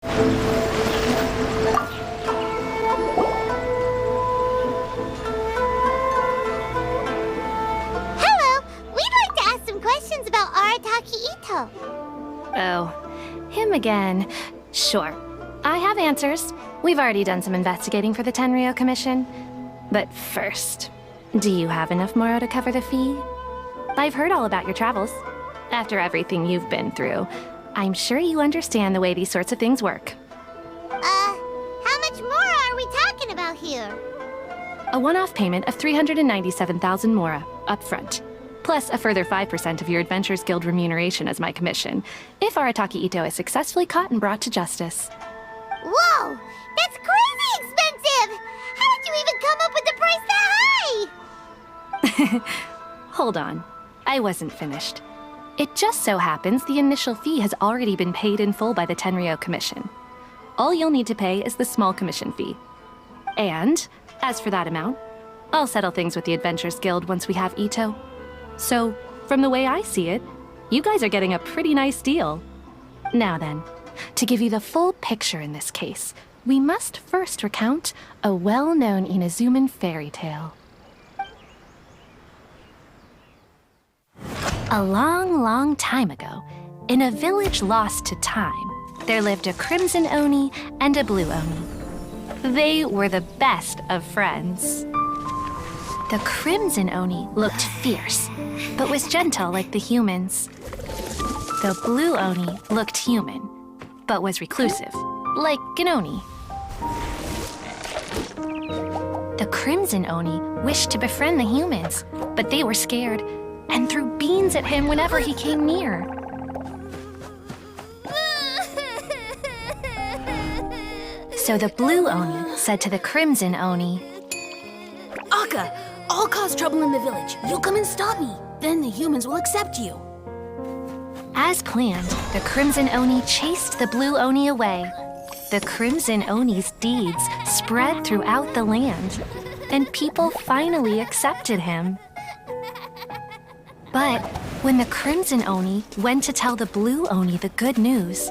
Hello! We'd like to ask some questions about Arataki Itto. Oh, him again. Sure. I have answers. We've already done some investigating for the Tenryou Commission. But first, do you have enough Moro to cover the fee? I've heard all about your travels. After everything you've been through, I'm sure you understand the way these sorts of things work. How much more are we talking about here? A one-off payment of 397,000 Mora, up front. Plus a further 5% of your Adventurers Guild remuneration as my commission, if Arataki Itto is successfully caught and brought to justice. Whoa! That's crazy expensive! How did you even come up with the price that high? Hold on. I wasn't finished. It just so happens the initial fee has already been paid in full by the Tenryou Commission. All you'll need to pay is the small commission fee. And, as for that amount, I'll settle things with the Adventurers Guild once we have Itto. So, from the way I see it, you guys are getting a pretty nice deal. Now then, to give you the full picture in this case, we must first recount a well-known Inazuman fairy tale. A long, long time ago, in a village lost to time, there lived a Crimson Oni and a Blue Oni. They were the best of friends. The Crimson Oni looked fierce, but was gentle like the humans. The Blue Oni looked human, but was reclusive, like an Oni. The Crimson Oni wished to befriend the humans, but they were scared and threw beans at him whenever he came near. So the Blue Oni said to the Crimson Oni, Akka, I'll cause trouble in the village. You come and stop me. Then the humans will accept you. As planned, the Crimson Oni chased the Blue Oni away. The Crimson Oni's deeds spread throughout the land, and people finally accepted him. But when the Crimson Oni went to tell the Blue Oni the good news,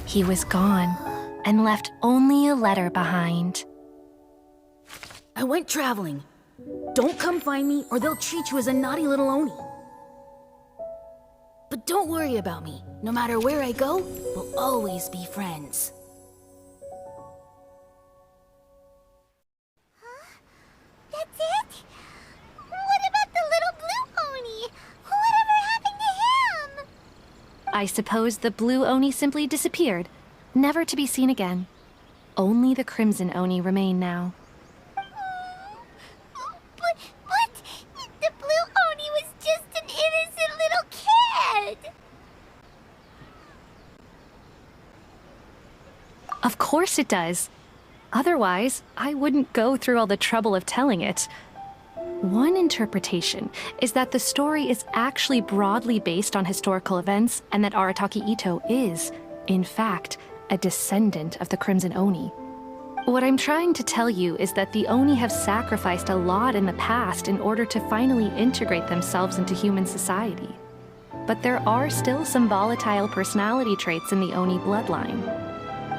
he was gone and left only a letter behind. I went traveling. Don't come find me or they'll treat you as a naughty little Oni. But don't worry about me. No matter where I go, we'll always be friends. That's it? What about the little Blue Oni? Whatever happened to him? I suppose the Blue Oni simply disappeared, never to be seen again. Only the Crimson Oni remain now. But the Blue Oni was just an innocent little kid! Of course it does. Otherwise, I wouldn't go through all the trouble of telling it. One interpretation is that the story is actually broadly based on historical events and that Arataki Itto is, in fact, a descendant of the Crimson Oni. What I'm trying to tell you is that the Oni have sacrificed a lot in the past in order to finally integrate themselves into human society. But there are still some volatile personality traits in the Oni bloodline.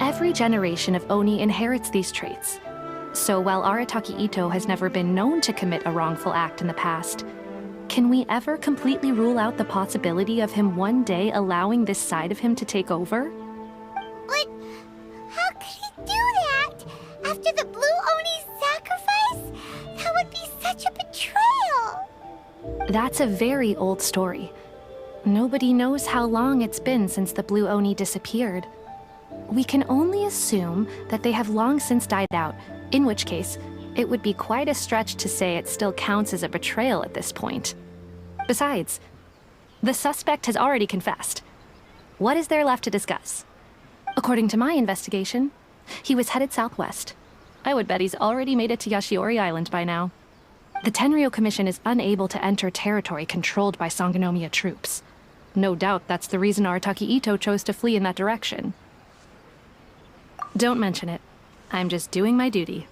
Every generation of Oni inherits these traits. So while Arataki Itto has never been known to commit a wrongful act in the past, can we ever completely rule out the possibility of him one day allowing this side of him to take over? But how could he do that? After the Blue Oni's sacrifice? That would be such a betrayal! That's a very old story. Nobody knows how long it's been since the Blue Oni disappeared. We can only assume that they have long since died out, in which case, it would be quite a stretch to say it still counts as a betrayal at this point. Besides, the suspect has already confessed. What is there left to discuss? According to my investigation, he was headed southwest. I would bet he's already made it to Yashiori Island by now. The Tenryou Commission is unable to enter territory controlled by Sangonomiya troops. No doubt that's the reason Arataki Itto chose to flee in that direction. Don't mention it. I'm just doing my duty.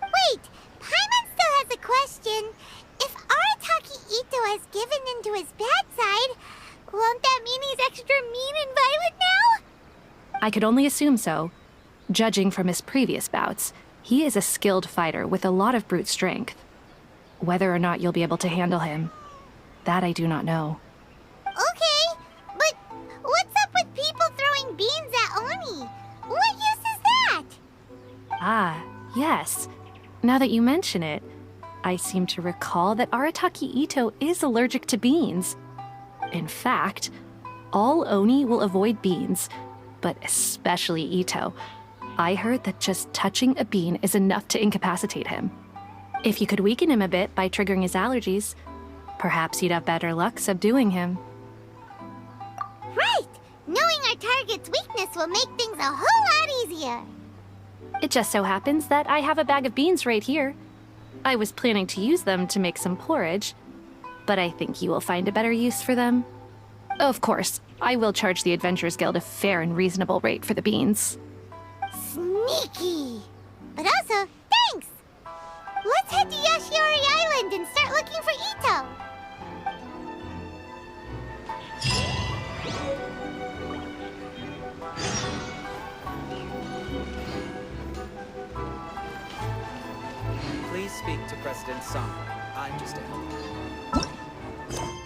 Wait! Paimon still has a question. If Arataki Itto has given in to his bad side, won't that mean he's extra mean and violent now? I could only assume so. Judging from his previous bouts, he is a skilled fighter with a lot of brute strength. Whether or not you'll be able to handle him, that I do not know. Okay, but what's up with people throwing beans at Oni? What use is that? Ah, yes. Now that you mention it, I seem to recall that Arataki Itto is allergic to beans. In fact, all Oni will avoid beans, but especially Itto. I heard that just touching a bean is enough to incapacitate him. If you could weaken him a bit by triggering his allergies, perhaps you'd have better luck subduing him. Right! Knowing our target's weakness will make things a whole lot easier. It just so happens that I have a bag of beans right here. I was planning to use them to make some porridge, but I think you will find a better use for them. Of course, I will charge the Adventurers Guild a fair and reasonable rate for the beans. Sneaky! But also, thanks! Let's head to Yashiori Island and start looking for Itto. Please speak to President Song. I'm just a helper.